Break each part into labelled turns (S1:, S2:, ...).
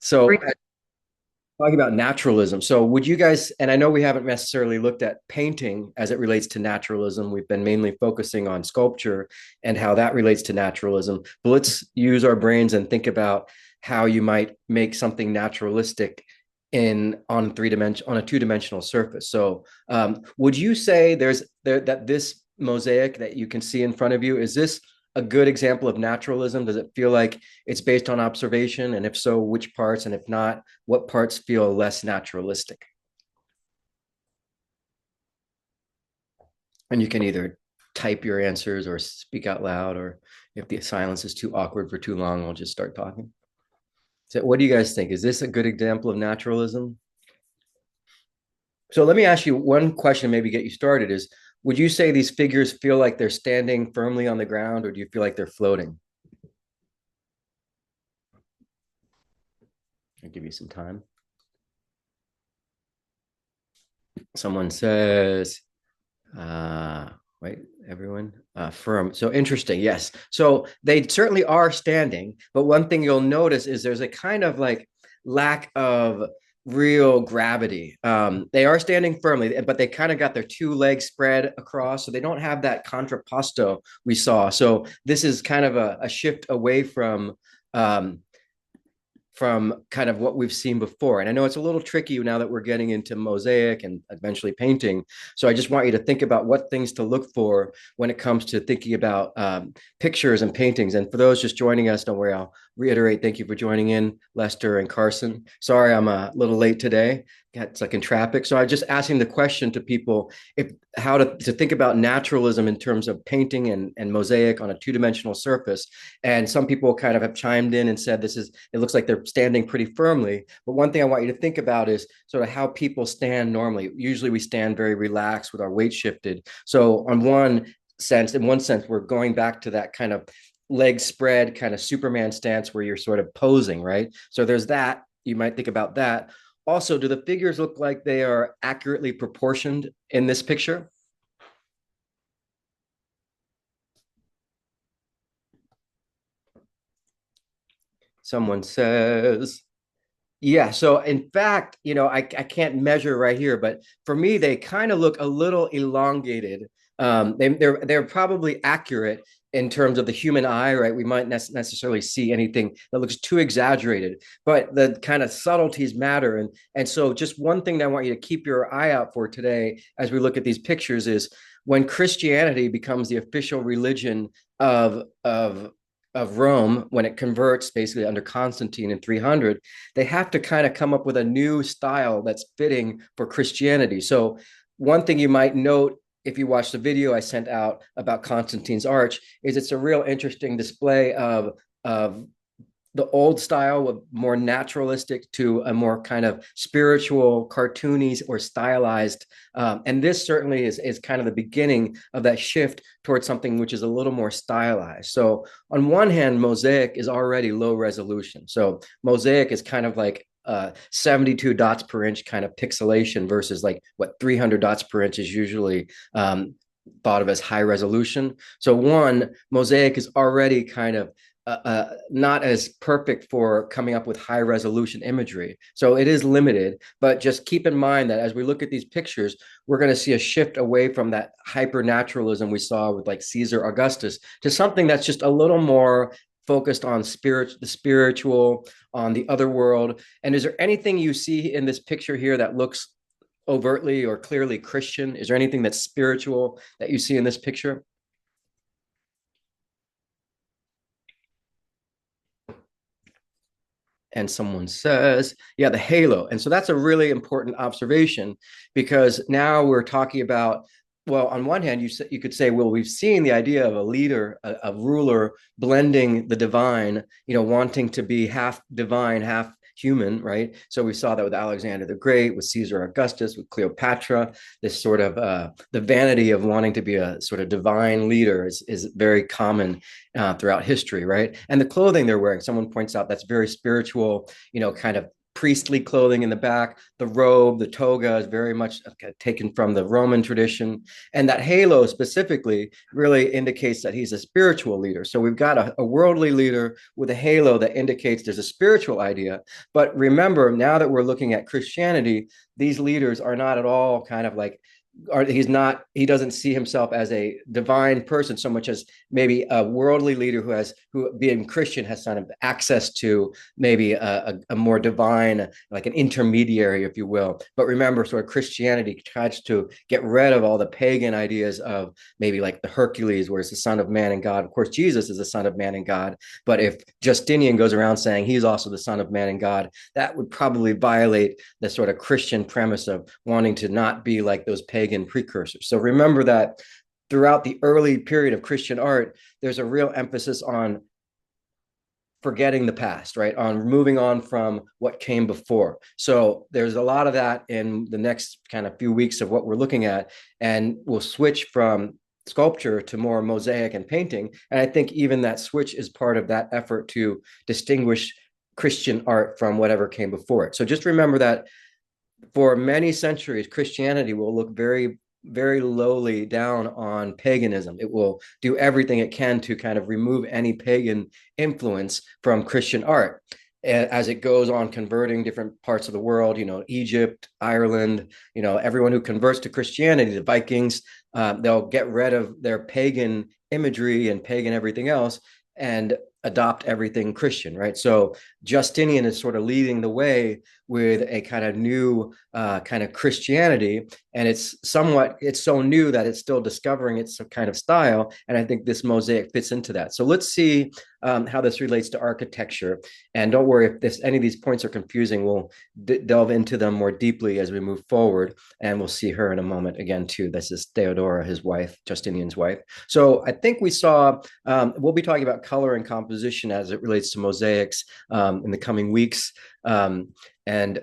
S1: So, talking about naturalism. So, would you guys, and I know we haven't necessarily looked at painting as it relates to naturalism. We've been mainly focusing on sculpture and how that relates to naturalism. But let's use our brains and think about how you might make something naturalistic in on a two-dimensional surface. So, would you say that this mosaic that you can see in front of you, is this a good example of naturalism? Does it feel like it's based on observation? And if so, which parts? And if not, what parts feel less naturalistic? And you can either type your answers or speak out loud, or if the silence is too awkward for too long, I'll just start talking. So, what do you guys think? Is this a good example of naturalism? So, let me ask you one question, maybe get you started is, would you say these figures feel like they're standing firmly on the ground, or do you feel like they're floating? I'll give you some time. Someone says, uh, wait, everyone, firm. So interesting. Yes. So they certainly are standing, but one thing you'll notice is there's a kind of like lack of real gravity. They are standing firmly, but they kind of got their two legs spread across, so they don't have that contrapposto we saw. So this is kind of a shift away um, from kind of what we've seen before. And I know it's a little tricky now that we're getting into mosaic and eventually painting. So I just want you to think about what things to look for when it comes to thinking about pictures and paintings. And for those just joining us, don't worry, I'll reiterate, thank you for joining in, Lester and Carson. Sorry, I'm a little late today. Got stuck in traffic. So I'm just asking the question to people if how to think about naturalism in terms of painting and mosaic on a two-dimensional surface. And some people kind of have chimed in and said it looks like they're standing pretty firmly. But one thing I want you to think about is sort of how people stand normally. Usually we stand very relaxed with our weight shifted. So in one sense, we're going back to that kind of leg spread, kind of Superman stance where you're sort of posing, right? So there's that. You might think about that. Also, do the figures look like they are accurately proportioned in this picture? Someone says, yeah. So in fact, I can't measure right here, but for me, they kind of look a little elongated. They're probably accurate in terms of the human eye, right? We might necessarily see anything that looks too exaggerated, but the kind of subtleties matter. And so just one thing that I want you to keep your eye out for today as we look at these pictures is when Christianity becomes the official religion of Rome, when it converts basically under Constantine in 300, they have to kind of come up with a new style that's fitting for Christianity. So, one thing you might note if you watch the video I sent out about Constantine's Arch is it's a real interesting display of the old style of more naturalistic to a more kind of spiritual, cartoony or stylized. And this certainly is kind of the beginning of that shift towards something which is a little more stylized. So on one hand, mosaic is already low resolution. So mosaic is kind of like 72 dots per inch kind of pixelation versus like what 300 dots per inch is usually thought of as high resolution. So one, mosaic is already kind of not as perfect for coming up with high resolution imagery. So it is limited, but just keep in mind that as we look at these pictures, we're going to see a shift away from that hyper naturalism we saw with like Caesar Augustus to something that's just a little more focused on the spiritual, on the other world. And is there anything you see in this picture here that looks overtly or clearly Christian? Is there anything that's spiritual that you see in this picture? And someone says, yeah, the halo. And so that's a really important observation because now we're talking about, well, on one hand, you could say, well, we've seen the idea of a leader, a ruler blending the divine, wanting to be half divine, half human, right? So we saw that with Alexander the Great, with Caesar Augustus, with Cleopatra. This sort of the vanity of wanting to be a sort of divine leader is very common throughout history, right? And the clothing they're wearing, someone points out that's very spiritual, kind of priestly clothing in the back. The robe, the toga is very much taken from the Roman tradition. And that halo specifically really indicates that he's a spiritual leader. So we've got a worldly leader with a halo that indicates there's a spiritual idea. But remember, now that we're looking at Christianity, these leaders are not at all kind of like, or he doesn't see himself as a divine person so much as maybe a worldly leader who being Christian has kind of access to maybe a more divine, like an intermediary, if you will. But remember, sort of Christianity tries to get rid of all the pagan ideas of maybe like the Hercules, where it's the son of man and God. Of course, Jesus is the son of man and God. But if Justinian goes around saying he's also the son of man and God, that would probably violate the sort of Christian premise of wanting to not be like those pagan precursors. So remember that throughout the early period of Christian art, there's a real emphasis on forgetting the past, right? On moving on from what came before. So there's a lot of that in the next kind of few weeks of what we're looking at. And we'll switch from sculpture to more mosaic and painting. And I think even that switch is part of that effort to distinguish Christian art from whatever came before it. So just remember that for many centuries, Christianity will look very, very lowly down on paganism. It will do everything it can to kind of remove any pagan influence from Christian art as it goes on converting different parts of the world, Egypt, Ireland, everyone who converts to Christianity, the Vikings, they'll get rid of their pagan imagery and pagan everything else and adopt everything Christian, right? So Justinian is sort of leading the way with a kind of new kind of Christianity. And it's so new that it's still discovering its kind of style. And I think this mosaic fits into that. So let's see how this relates to architecture. And don't worry if any of these points are confusing, we'll delve into them more deeply as we move forward. And we'll see her in a moment again, too. This is Theodora, his wife, Justinian's wife. So I think we saw, we'll be talking about color and composition as it relates to mosaics in the coming weeks. And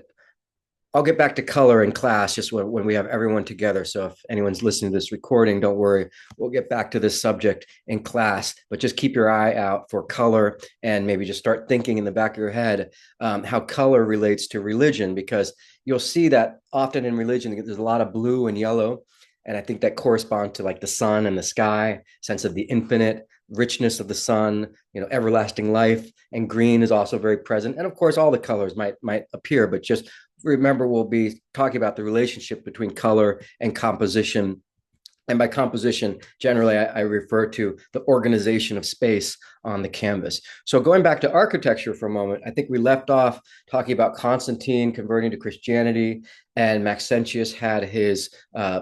S1: I'll get back to color in class just when we have everyone together. So if anyone's listening to this recording, don't worry. We'll get back to this subject in class, but just keep your eye out for color and maybe just start thinking in the back of your head how color relates to religion, because you'll see that often in religion, there's a lot of blue and yellow. And I think that corresponds to like the sun and the sky, sense of the infinite, richness of the sun, everlasting life. And green is also very present. And of course, all the colors might appear, but just remember, we'll be talking about the relationship between color and composition. And by composition, generally, I refer to the organization of space on the canvas. So going back to architecture for a moment, I think we left off talking about Constantine converting to Christianity, and Maxentius had his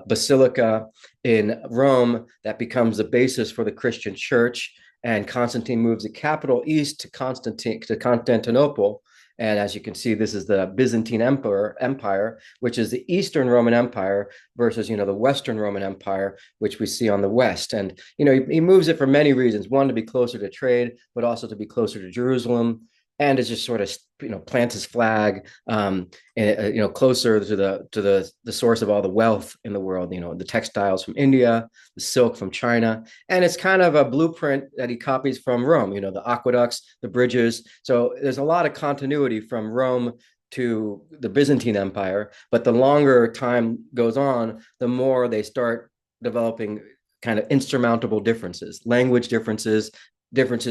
S1: basilica in Rome that becomes the basis for the Christian church. And Constantine moves the capital east to Constantinople. And as you can see, this is the Byzantine Empire, which is the Eastern Roman Empire versus, the Western Roman Empire, which we see on the West. And, he moves it for many reasons. One, to be closer to trade, but also to be closer to Jerusalem. And to just sort of, plant his flag, closer to the source of all the wealth in the world, the textiles from India, the silk from China. And it's kind of a blueprint that he copies from Rome, the aqueducts, the bridges. So there's a lot of continuity from Rome to the Byzantine Empire. But the longer time goes on, the more they start developing kind of insurmountable differences, language differences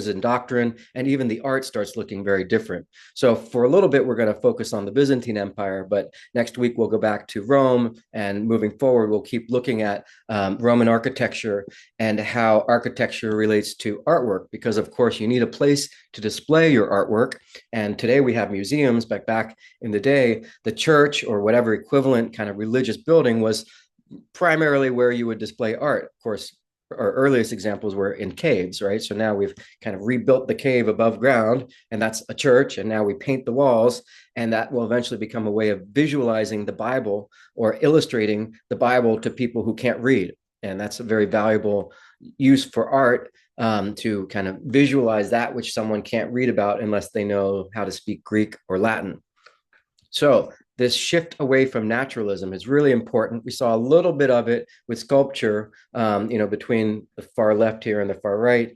S1: in doctrine, and even the art starts looking very different. So for a little bit, we're going to focus on the Byzantine Empire, but next week we'll go back to Rome, and moving forward, we'll keep looking at Roman architecture and how architecture relates to artwork, because of course you need a place to display your artwork. And today we have museums, but back in the day, the church or whatever equivalent kind of religious building was primarily where you would display art. Of course, our earliest examples were in caves, right? So now we've kind of rebuilt the cave above ground, and that's a church. And now we paint the walls, and that will eventually become a way of visualizing the Bible or illustrating the Bible to people who can't read. And that's a very valuable use for art, to kind of visualize that which someone can't read about unless they know how to speak Greek or Latin. So this shift away from naturalism is really important. We saw a little bit of it with sculpture, between the far left here and the far right,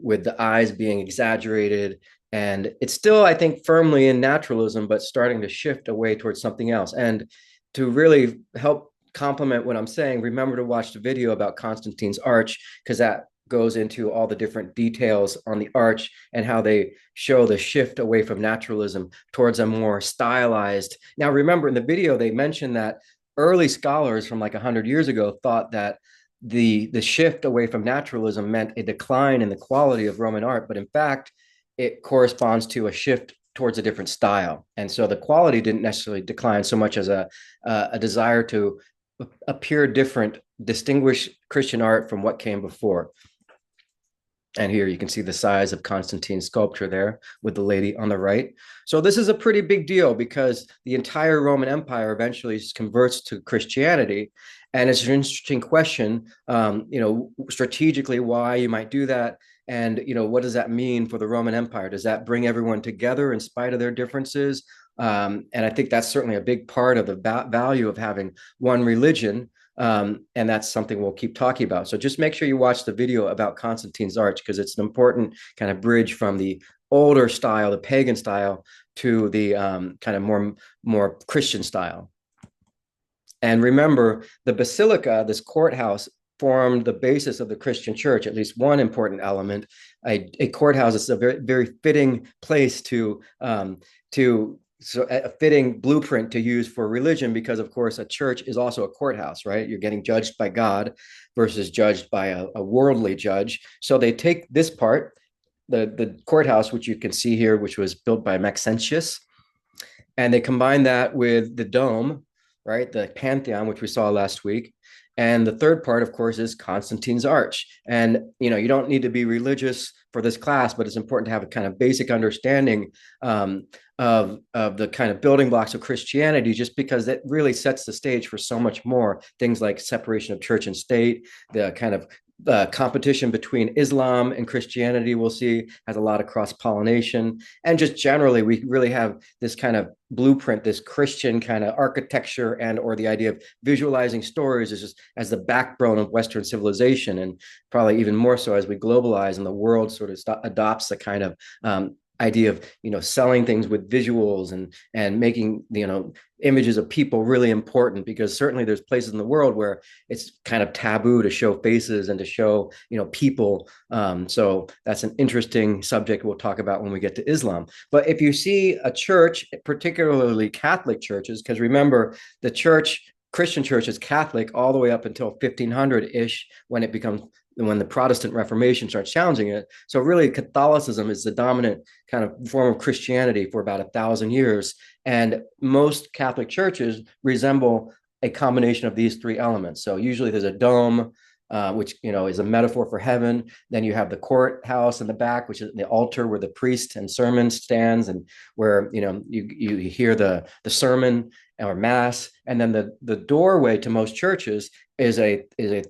S1: with the eyes being exaggerated And it's still, I think, firmly in naturalism, but starting to shift away towards something else. And to really help complement what I'm saying, remember to watch the video about Constantine's arch, because that goes into all the different details on the arch and how they show the shift away from naturalism towards a more stylized. Now, remember in the video, they mentioned that early scholars from like 100 years ago thought that the shift away from naturalism meant a decline in the quality of Roman art, but in fact, it corresponds to a shift towards a different style. And so the quality didn't necessarily decline so much as a desire to appear different, distinguish Christian art from what came before. And here you can see the size of Constantine's sculpture there with the lady on the right. So this is a pretty big deal because the entire Roman Empire eventually converts to Christianity. And it's an interesting question, strategically why you might do that. And, what does that mean for the Roman Empire? Does that bring everyone together in spite of their differences? And I think that's certainly a big part of the value of having one religion. And that's something we'll keep talking about. So just make sure you watch the video about Constantine's arch, because it's an important kind of bridge from the older style, the pagan style, to the kind of more Christian style. And remember, the basilica, this courthouse, formed the basis of the Christian church, at least one important element. A courthouse is a very, very fitting place to so a fitting blueprint to use for religion, because of course a church is also a courthouse, right? You're getting judged by God versus judged by a worldly judge. So they take this part, the courthouse, which you can see here, which was built by Maxentius, and they combine that with the dome, right? The Pantheon, which we saw last week. And the third part, of course, is Constantine's arch. And, you don't need to be religious for this class, but it's important to have a kind of basic understanding of the kind of building blocks of Christianity, just because it really sets the stage for so much more. Things like separation of church and state, the kind of competition between Islam and Christianity, we'll see, has a lot of cross-pollination. And just generally, we really have this kind of blueprint, this Christian kind of architecture or the idea of visualizing stories is just as the backbone of Western civilization, and probably even more so as we globalize and the world sort of adopts the kind of idea of selling things with visuals and making images of people really important, because certainly there's places in the world where it's kind of taboo to show faces and to show people. So that's an interesting subject we'll talk about when we get to Islam. But if you see a church, particularly Catholic churches, because remember the Christian church is Catholic all the way up until 1500-ish, when the Protestant Reformation starts challenging it. So really Catholicism is the dominant kind of form of Christianity for about 1,000 years. And most Catholic churches resemble a combination of these three elements. So usually there's a dome, which is a metaphor for heaven. Then you have the courthouse in the back, which is the altar where the priest and sermon stands, and where you hear the sermon or mass. And then the doorway to most churches is a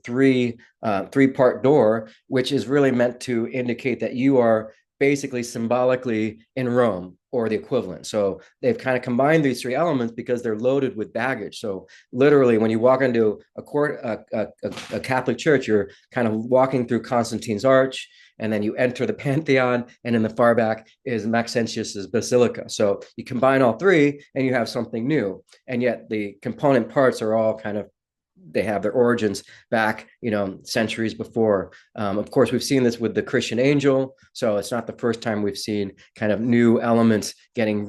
S1: three-part door, which is really meant to indicate that you are basically symbolically in Rome or the equivalent. So they've kind of combined these three elements because they're loaded with baggage. So literally, when you walk into a Catholic church, you're kind of walking through Constantine's arch, and then you enter the Pantheon, and in the far back is Maxentius's Basilica. So you combine all three, and you have something new. And yet the component parts are all they have their origins back, centuries before. Of course, we've seen this with the Christian angel. So it's not the first time we've seen kind of new elements getting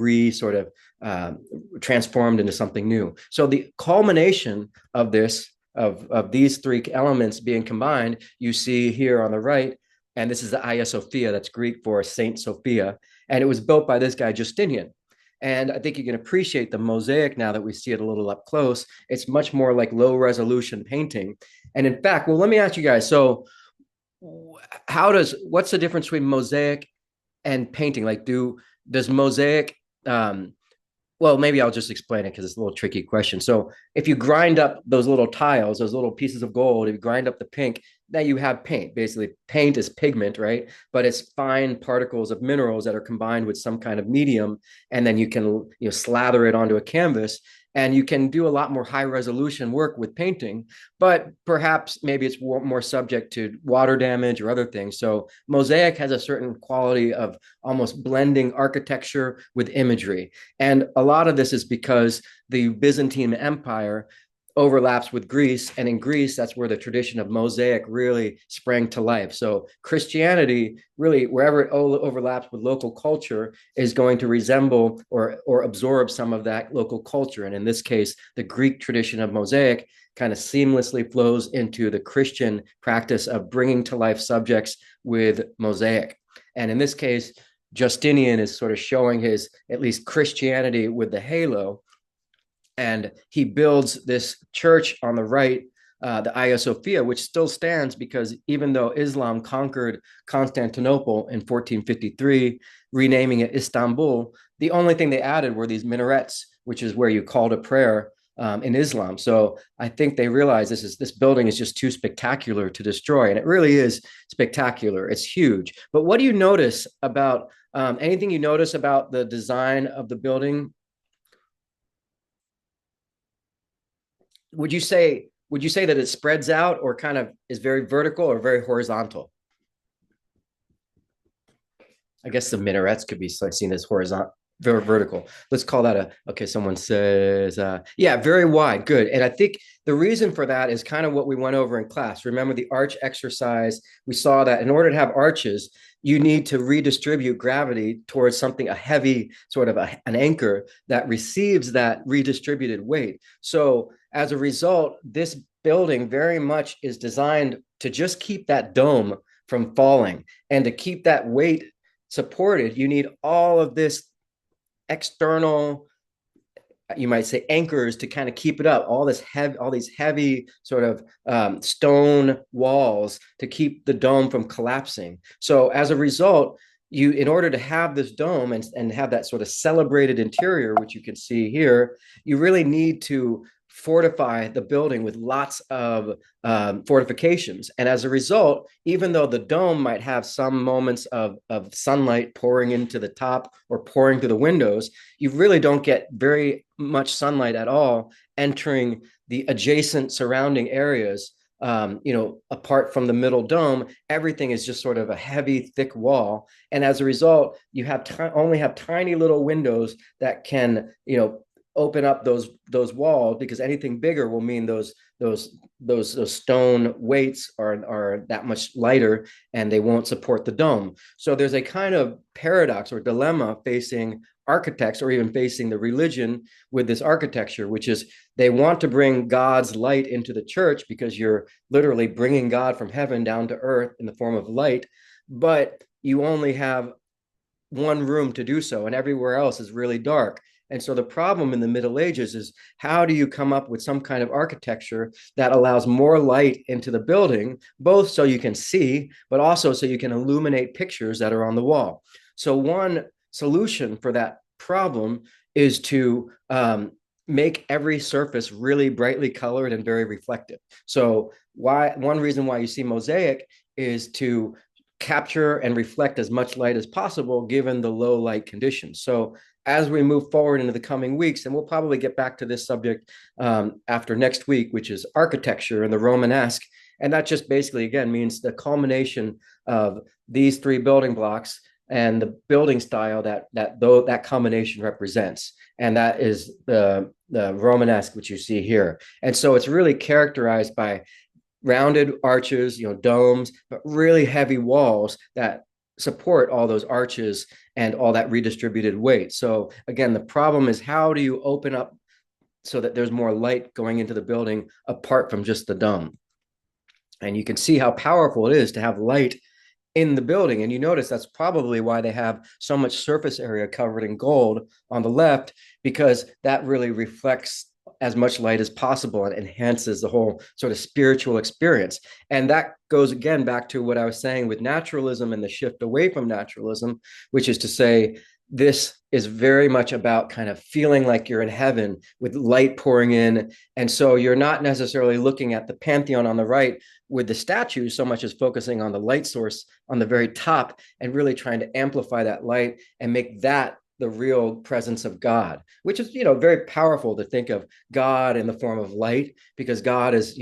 S1: transformed into something new. So the culmination of these three elements being combined, you see here on the right, and this is the Hagia Sophia, that's Greek for Saint Sophia. And it was built by this guy, Justinian. And I think you can appreciate the mosaic now that we see it a little up close. It's much more like low resolution painting. And in fact, well, let me ask you guys, so what's the difference between mosaic and painting? Like does mosaic, well, maybe I'll just explain it because it's a little tricky question. So if you grind up those little tiles, those little pieces of gold, if you grind up the pink, now you have paint. Basically, paint is pigment, right? But it's fine particles of minerals that are combined with some kind of medium, and then you can slather it onto a canvas. And you can do a lot more high resolution work with painting, but perhaps maybe it's more subject to water damage or other things. So mosaic has a certain quality of almost blending architecture with imagery. And a lot of this is because the Byzantine Empire overlaps with Greece. And in Greece, that's where the tradition of mosaic really sprang to life. So Christianity, really, wherever it overlaps with local culture, is going to resemble or absorb some of that local culture. And in this case, the Greek tradition of mosaic kind of seamlessly flows into the Christian practice of bringing to life subjects with mosaic. And in this case, Justinian is sort of showing his, at least Christianity with the halo, and he builds this church on the right, the Hagia Sophia, which still stands because even though Islam conquered Constantinople in 1453, renaming it Istanbul, the only thing they added were these minarets, which is where you call to prayer in Islam. So I think they realize this building is just too spectacular to destroy, and it really is spectacular. It's huge. But what do you notice about anything you notice about the design of the building? Would you say that it spreads out or kind of is very vertical or very horizontal? I guess the minarets could be seen as horizontal, very vertical. Let's call that okay. Someone says, yeah, very wide. Good. And I think the reason for that is kind of what we went over in class. Remember the arch exercise? We saw that in order to have arches, you need to redistribute gravity towards something, a heavy sort of an anchor that receives that redistributed weight. So as a result, this building very much is designed to just keep that dome from falling, and to keep that weight supported, you need all of this external, you might say, anchors to kind of keep it up, all these heavy sort of stone walls to keep the dome from collapsing. So as a result, in order to have this dome and have that sort of celebrated interior, which you can see here, you really need to fortify the building with lots of fortifications. And as a result, even though the dome might have some moments of sunlight pouring into the top or pouring through the windows, you really don't get very much sunlight at all entering the adjacent surrounding areas. Apart from the middle dome, everything is just sort of a heavy, thick wall. And as a result, you only have tiny little windows that can, open up those walls, because anything bigger will mean those stone weights are that much lighter and they won't support the dome. So there's a kind of paradox or dilemma facing architects, or even facing the religion, with this architecture, which is they want to bring God's light into the church because you're literally bringing God from heaven down to earth in the form of light, but you only have one room to do so, and everywhere else is really dark. And so the problem in the Middle Ages is, how do you come up with some kind of architecture that allows more light into the building, both so you can see, but also so you can illuminate pictures that are on the wall? So one solution for that problem is to make every surface really brightly colored and very reflective. So one reason why you see mosaic is to capture and reflect as much light as possible given the low light conditions. So as we move forward into the coming weeks, and we'll probably get back to this subject after next week, which is architecture and the Romanesque. And that just basically, again, means the culmination of these three building blocks and the building style that combination represents. And that is the Romanesque, which you see here. And so it's really characterized by rounded arches, domes, but really heavy walls that support all those arches and all that redistributed weight. So again, the problem is, how do you open up so that there's more light going into the building apart from just the dome? And you can see how powerful it is to have light in the building. And you notice that's probably why they have so much surface area covered in gold on the left, because that really reflects as much light as possible and enhances the whole sort of spiritual experience. And that goes again back to what I was saying with naturalism and the shift away from naturalism, which is to say, this is very much about kind of feeling like you're in heaven with light pouring in. And so you're not necessarily looking at the Pantheon on the right with the statues so much as focusing on the light source on the very top and really trying to amplify that light and make that the real presence of God, which is, very powerful to think of God in the form of light, because God is,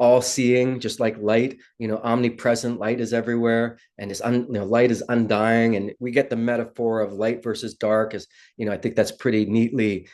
S1: all seeing, just like light, omnipresent. Light is everywhere, and light is undying. And we get the metaphor of light versus dark as, I think that's pretty neatly,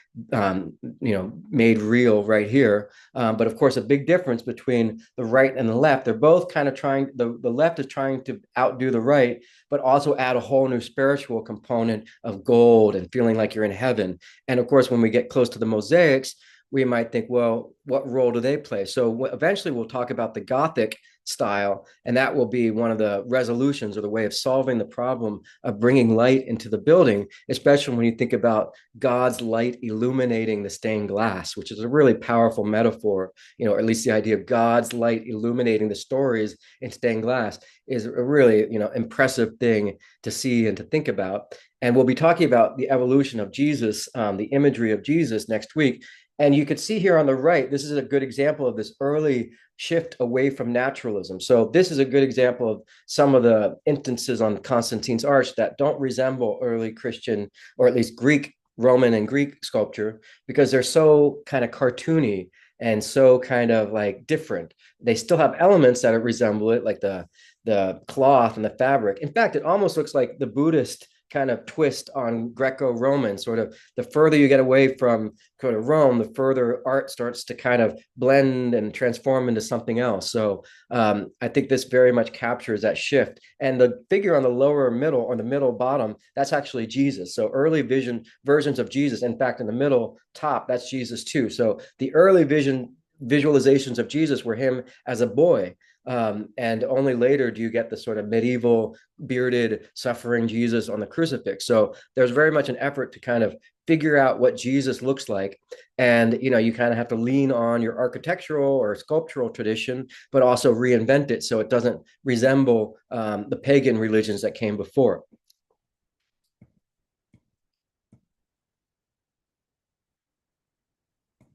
S1: made real right here. But of course, a big difference between the right and the left. They're both kind of trying, the left is trying to outdo the right, but also add a whole new spiritual component of gold and feeling like you're in heaven. And of course, when we get close to the mosaics, we might think, well, what role do they play? So eventually we'll talk about the Gothic style, and that will be one of the resolutions or the way of solving the problem of bringing light into the building, especially when you think about God's light illuminating the stained glass, which is a really powerful metaphor, or at least the idea of God's light illuminating the stories in stained glass is a really, impressive thing to see and to think about. And we'll be talking about the evolution of Jesus, the imagery of Jesus next week. And you could see here on the right, this is a good example of this early shift away from naturalism. So this is a good example of some of the instances on Constantine's arch that don't resemble early Christian, or at least Greek, Roman and Greek sculpture, because they're so kind of cartoony and so kind of like different. They still have elements that resemble it, like the cloth and the fabric. In fact, it almost looks like the Buddhist kind of twist on Greco-Roman. Sort of the further you get away from kind of Rome, the further art starts to kind of blend and transform into something else. So I think this very much captures that shift. And the figure on the lower middle or the middle bottom, that's actually Jesus. So early versions of Jesus, in fact, in the middle top, that's Jesus too. So the early visualizations of Jesus were him as a boy. And only later do you get the sort of medieval bearded suffering Jesus on the crucifix. So there's very much an effort to kind of figure out what Jesus looks like. And, you kind of have to lean on your architectural or sculptural tradition, but also reinvent it so it doesn't resemble the pagan religions that came before.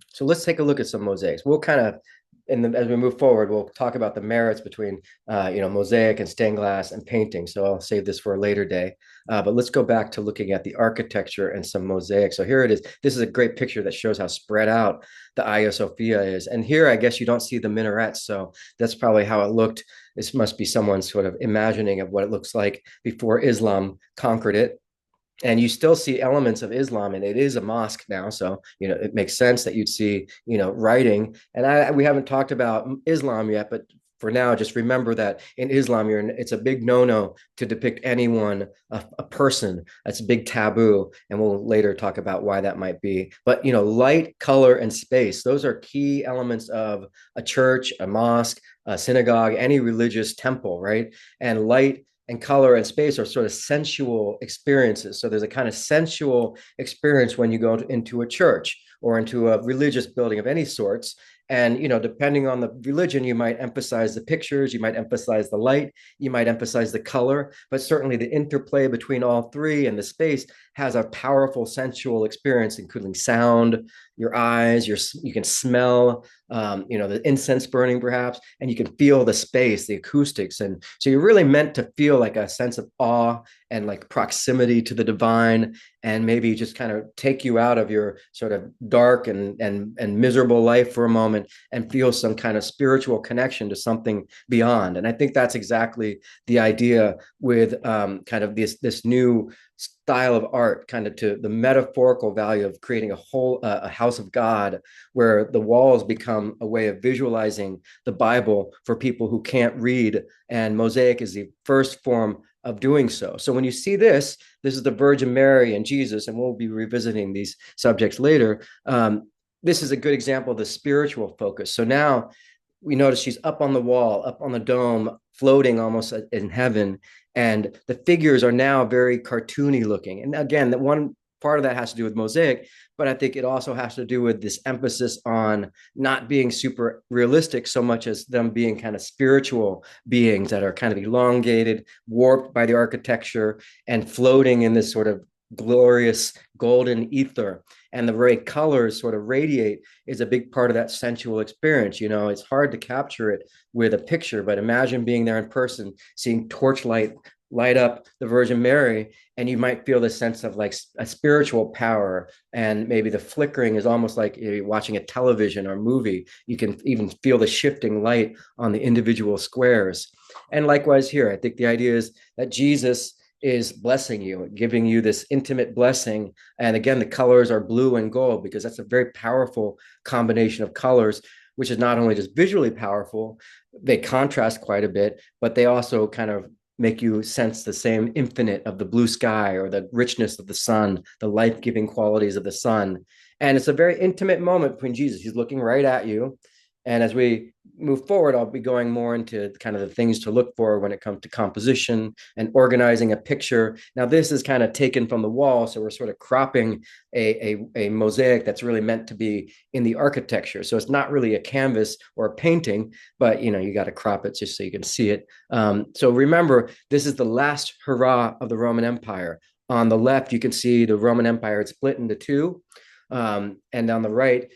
S1: So let's take a look at some mosaics. We'll kind of, as we move forward, we'll talk about the merits between, mosaic and stained glass and painting. So I'll save this for a later day. But let's go back to looking at the architecture and some mosaic. So here it is. This is a great picture that shows how spread out the Hagia Sophia is. And here, I guess you don't see the minarets. So that's probably how it looked. This must be someone's sort of imagining of what it looks like before Islam conquered it. And you still see elements of Islam, and it is a mosque now. So, it makes sense that you'd see, writing. And we haven't talked about Islam yet, but for now, just remember that in Islam, it's a big no-no to depict anyone, a person. That's a big taboo. And we'll later talk about why that might be. But, light, color, and space, those are key elements of a church, a mosque, a synagogue, any religious temple, right? And light and color and space are sort of sensual experiences. So there's a kind of sensual experience when you go into a church or into a religious building of any sorts. And, depending on the religion, you might emphasize the pictures, you might emphasize the light, you might emphasize the color, but certainly the interplay between all three and the space has a powerful sensual experience, including sound, your eyes, you can smell, the incense burning perhaps, and you can feel the space, the acoustics. And so you're really meant to feel like a sense of awe and like proximity to the divine, and maybe just kind of take you out of your sort of dark and miserable life for a moment and feel some kind of spiritual connection to something beyond. And I think that's exactly the idea with kind of this new style of art, kind of to the metaphorical value of creating a house of God, where the walls become a way of visualizing the Bible for people who can't read. And mosaic is the first form of doing so. So when you see this is the Virgin Mary and Jesus, and we'll be revisiting these subjects later. This is a good example of the spiritual focus. So now we notice she's up on the wall, up on the dome, floating almost in heaven. And the figures are now very cartoony looking. And again, that one part of that has to do with mosaic, but I think it also has to do with this emphasis on not being super realistic so much as them being kind of spiritual beings that are kind of elongated, warped by the architecture, and floating in this sort of glorious golden ether. And the way colors sort of radiate is a big part of that sensual experience. It's hard to capture it with a picture, but imagine being there in person, seeing torchlight light up the Virgin Mary, and you might feel the sense of like a spiritual power, and maybe the flickering is almost like you're watching a television or movie. You can even feel the shifting light on the individual squares. And likewise here, I think the idea is that Jesus is blessing you, giving you this intimate blessing. And again, the colors are blue and gold because that's a very powerful combination of colors, which is not only just visually powerful, they contrast quite a bit, but they also kind of make you sense the same infinite of the blue sky or the richness of the sun, the life-giving qualities of the sun. And it's a very intimate moment between Jesus. He's looking right at you. And as we move forward, I'll be going more into kind of the things to look for when it comes to composition and organizing a picture. Now, this is kind of taken from the wall, so we're sort of cropping a mosaic that's really meant to be in the architecture. So it's not really a canvas or a painting, but you got to crop it just so you can see it. So remember, this is the last hurrah of the Roman Empire. On the left, you can see the Roman Empire had split into two. And on the right,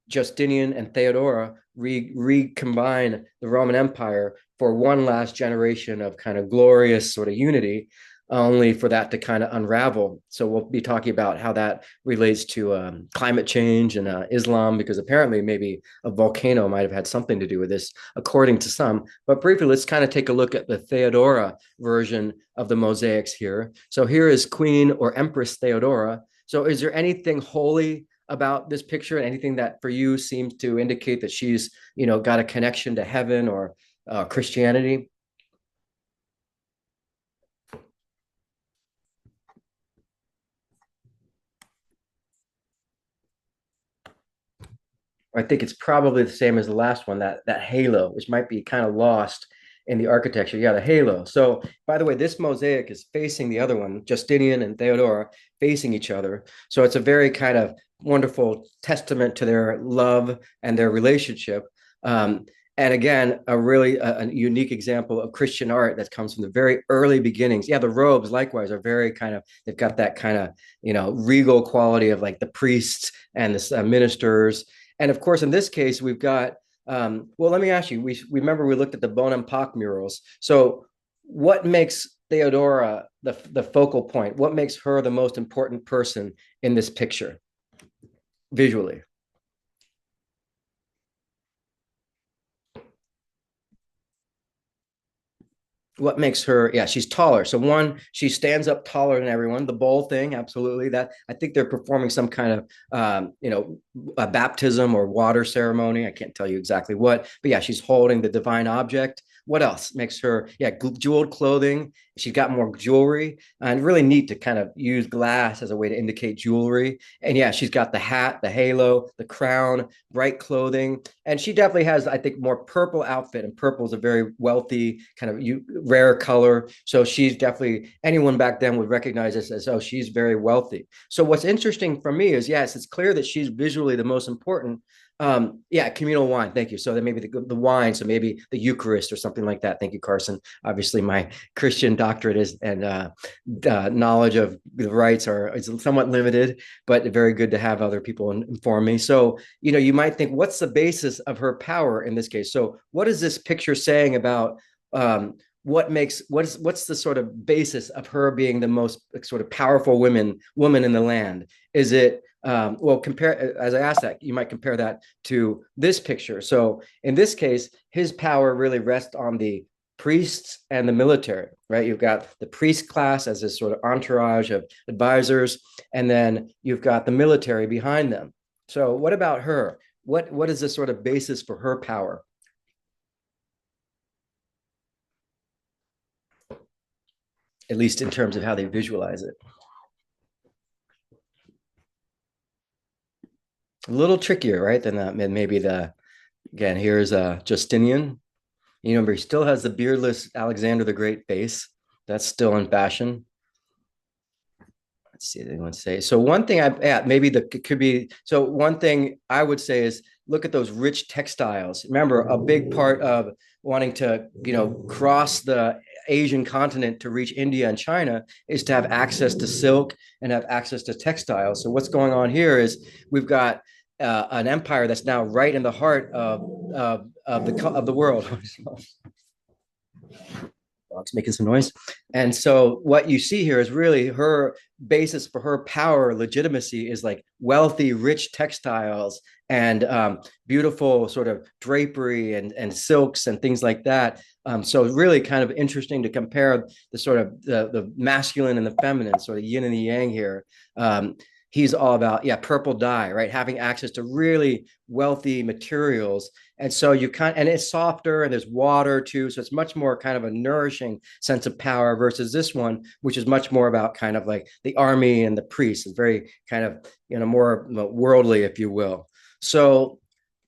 S1: Justinian and Theodora recombine the Roman Empire for one last generation of kind of glorious sort of unity, only for that to kind of unravel. So we'll be talking about how that relates to climate change and Islam, because apparently maybe a volcano might have had something to do with this, according to some. But briefly, let's kind of take a look at the Theodora version of the mosaics here. So here is Queen or Empress Theodora. So is there anything holy about this picture, and anything that for you seems to indicate that she's got a connection to heaven or Christianity? I think it's probably the same as the last one, that halo, which might be kind of lost in the architecture. Yeah, the halo. So, by the way, this mosaic is facing the other one, Justinian and Theodora facing each other. So it's a very kind of wonderful testament to their love and their relationship. And again, a unique example of Christian art that comes from the very early beginnings. Yeah, the robes likewise are very kind of, they've got that kind of regal quality of like the priests and the ministers. And of course, in this case, we've got, well, let me ask you, we remember we looked at the Bonham-Pac murals. So what makes Theodora the focal point? What makes her the most important person in this picture visually? What makes her, yeah, she's taller. So one, she stands up taller than everyone. The bowl thing, absolutely. That, I think they're performing some kind of a baptism or water ceremony. I can't tell you exactly what, but yeah, she's holding the divine object. What else makes her, yeah, jeweled clothing? She's got more jewelry, and really neat to kind of use glass as a way to indicate jewelry. And yeah, she's got the hat, the halo, the crown, bright clothing. And she definitely has, I think, more purple outfit, and purple is a very wealthy kind of rare color. So she's definitely, anyone back then would recognize this as, oh, she's very wealthy. So what's interesting for me is, yes, it's clear that she's visually the most important. Yeah, communal wine. Thank you. So then maybe the wine, so maybe the Eucharist or something like that. Thank you, Carson. Obviously, my Christian doctorate is and knowledge of the rites is somewhat limited, but very good to have other people inform me. So you might think, what's the basis of her power in this case? So what is this picture saying about what's the sort of basis of her being the most sort of powerful woman in the land? Is it well, compare, as I asked that, you might compare that to this picture. So in this case, his power really rests on the priests and the military, right? You've got the priest class as this sort of entourage of advisors, and then you've got the military behind them. So what about her? What is the sort of basis for her power? At least in terms of how they visualize it. A little trickier, right? Than maybe again, here's Justinian. Remember, he still has the beardless Alexander the Great face. That's still in fashion. Let's see, anyone say. So one thing maybe could be, so one thing I would say is look at those rich textiles. Remember, a big part of wanting to, cross the Asian continent to reach India and China is to have access to silk and have access to textiles. So what's going on here is we've got an empire that's now right in the heart of the world. dog's making some noise. And so what you see here is really her basis for her power legitimacy is like wealthy, rich textiles and beautiful sort of drapery and silks and things like that. So really kind of interesting to compare the sort of the masculine and the feminine, sort of yin and the yang here. He's all about, yeah, purple dye, right? Having access to really wealthy materials. And so you kind and it's softer and there's water too. So it's much more kind of a nourishing sense of power versus this one, which is much more about kind of like the army and the priests. It's very kind of, more worldly, if you will. So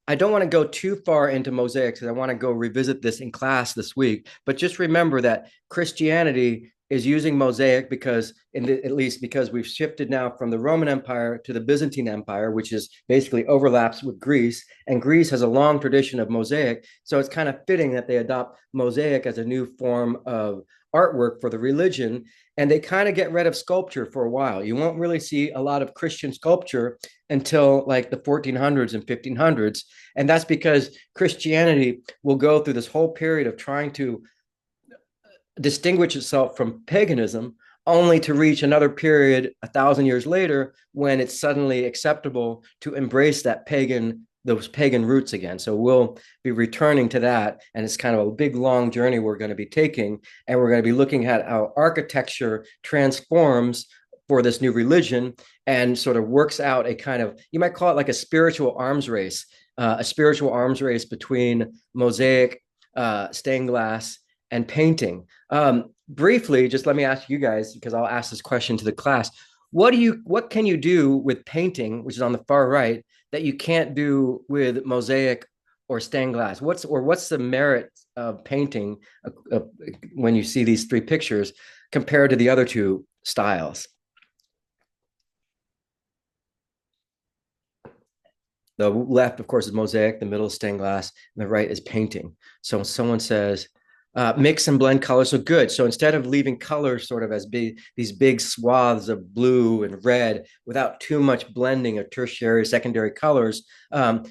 S1: I don't want to go too far into mosaics because I want to go revisit this in class this week. But just remember that Christianity is using mosaic because, at least because we've shifted now from the Roman Empire to the Byzantine Empire, which is basically overlaps with Greece. And Greece has a long tradition of mosaic. So it's kind of fitting that they adopt mosaic as a new form of artwork for the religion. And they kind of get rid of sculpture for a while. You won't really see a lot of Christian sculpture until like the 1400s and 1500s. And that's because Christianity will go through this whole period of trying to distinguish itself from paganism, only to reach another period 1,000 years later when it's suddenly acceptable to embrace those pagan roots again. So we'll be returning to that, and it's kind of a big long journey we're going to be taking, and we're going to be looking at how architecture transforms for this new religion and sort of works out a kind of, you might call it like a spiritual arms race between mosaic, stained glass, and painting. Briefly, just let me ask you guys, because I'll ask this question to the class. What can you do with painting, which is on the far right, that you can't do with mosaic or stained glass? What's the merit of painting when you see these three pictures compared to the other two styles? The left, of course, is mosaic, the middle is stained glass, and the right is painting. So when someone says, mix and blend colors. So good. So instead of leaving colors sort of as these big swaths of blue and red without too much blending of tertiary, secondary colors,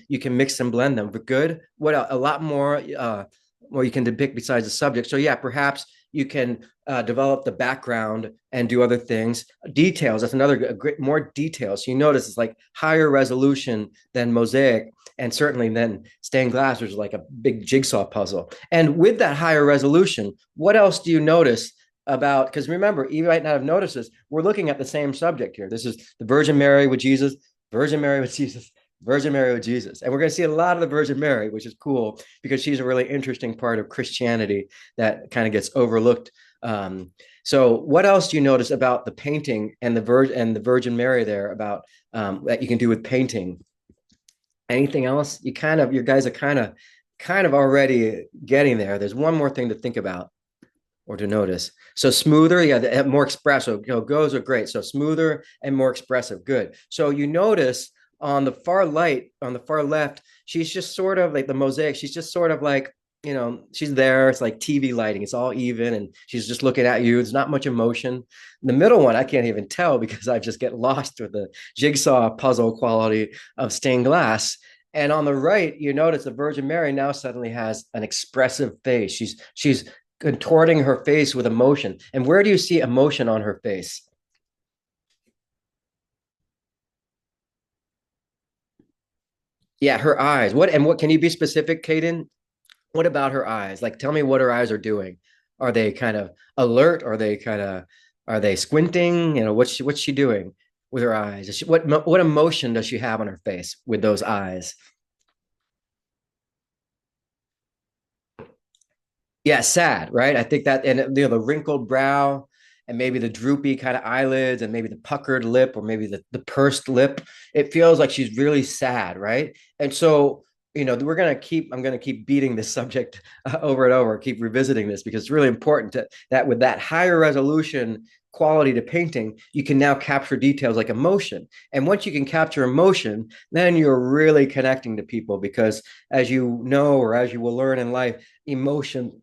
S1: you can mix and blend them. But good. What a lot more you can depict besides the subject. So yeah, perhaps you can develop the background and do other things. Details, that's another great, more details. So you notice it's like higher resolution than mosaic, and certainly then stained glass, which is like a big jigsaw puzzle. And with that higher resolution, what else do you notice about, because remember, you might not have noticed this, we're looking at the same subject here. This is the Virgin Mary with Jesus, Virgin Mary with Jesus, Virgin Mary with Jesus. And we're going to see a lot of the Virgin Mary, which is cool because she's a really interesting part of Christianity that kind of gets overlooked. So what else do you notice about the painting and the Virgin Mary there about that you can do with painting? Anything else? You guys are kind of already getting there. There's one more thing to think about or to notice. So smoother, yeah, more expressive. Goes are great. So smoother and more expressive. Good. So you notice on the far left, she's just sort of like the mosaic. She's just sort of like, she's there. It's like TV lighting. It's all even, and she's just looking at you. There's not much emotion. The middle one, I can't even tell because I just get lost with the jigsaw puzzle quality of stained glass. And on the right, you notice the Virgin Mary now suddenly has an expressive face. She's contorting her face with emotion. And where do you see emotion on her face? Yeah, her eyes. What can you be specific, Kaden? What about her eyes? Like, tell me what her eyes are doing. Are they kind of alert? Are they squinting? What's she doing with her eyes? What emotion does she have on her face with those eyes? Yeah, sad, right? I think that, and the wrinkled brow, and maybe the droopy kind of eyelids, and maybe the puckered lip, or maybe the pursed lip. It feels like she's really sad, right? And so, I'm gonna keep beating this subject over and over, keep revisiting this because it's really important that with that higher resolution quality to painting, you can now capture details like emotion. And once you can capture emotion, then you're really connecting to people because, as you know, or as you will learn in life, emotion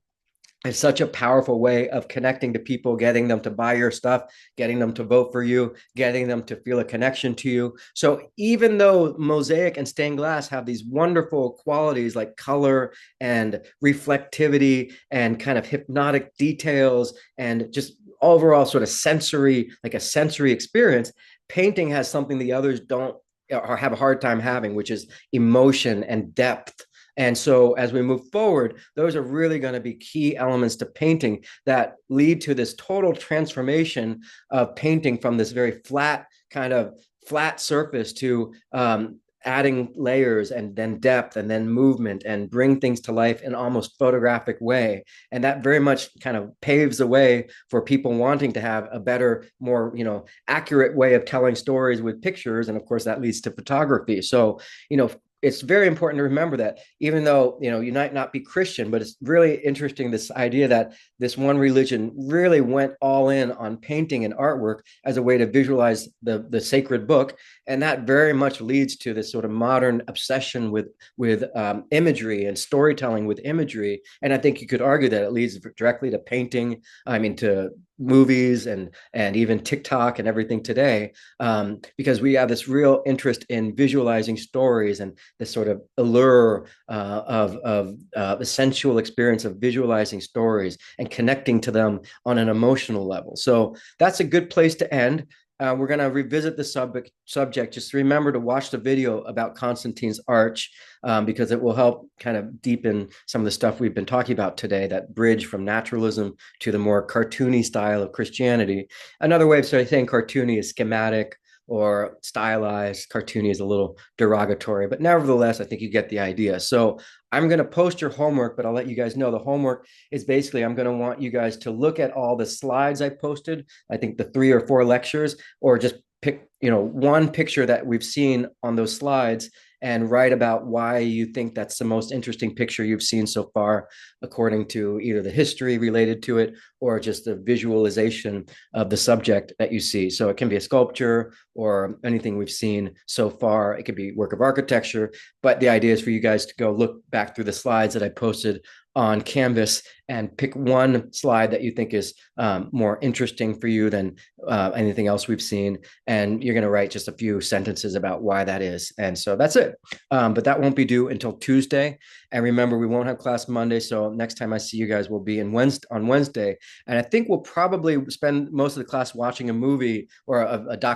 S1: It's such a powerful way of connecting to people, getting them to buy your stuff, getting them to vote for you, getting them to feel a connection to you. So even though mosaic and stained glass have these wonderful qualities like color and reflectivity and kind of hypnotic details and just overall sort of sensory, like a sensory experience, painting has something the others don't or have a hard time having, which is emotion and depth. And so as we move forward, those are really going to be key elements to painting that lead to this total transformation of painting from this very flat kind of flat surface to adding layers and then depth and then movement and bring things to life in almost photographic way. And that very much kind of paves the way for people wanting to have a better, more, accurate way of telling stories with pictures. And of course that leads to photography. So, it's very important to remember that even though you might not be Christian, but it's really interesting, this idea that this one religion really went all in on painting and artwork as a way to visualize the sacred book, and that very much leads to this sort of modern obsession with imagery and storytelling with imagery. And I think you could argue that it leads directly to painting. I mean, to movies and even TikTok and everything today, because we have this real interest in visualizing stories and this sort of allure of the sensual experience of visualizing stories and connecting to them on an emotional level. So that's a good place to end. We're going to revisit the subject. Just remember to watch the video about Constantine's Arch, because it will help kind of deepen some of the stuff we've been talking about today, that bridge from naturalism to the more cartoony style of Christianity. Another way of saying cartoony is schematic or stylized. Cartoony is a little derogatory, but nevertheless, I think you get the idea. So I'm going to post your homework, but I'll let you guys know the homework is basically, I'm going to want you guys to look at all the slides I posted. I think the 3 or 4 lectures, or just pick, one picture that we've seen on those slides and write about why you think that's the most interesting picture you've seen so far, according to either the history related to it or just the visualization of the subject that you see. So it can be a sculpture or anything we've seen so far. It could be work of architecture, but the idea is for you guys to go look back through the slides that I posted on Canvas and pick one slide that you think is more interesting for you than anything else we've seen. And you're going to write just a few sentences about why that is. And so that's it. But that won't be due until Tuesday. And remember, we won't have class Monday. So next time I see you guys will be on Wednesday. And I think we'll probably spend most of the class watching a movie or a documentary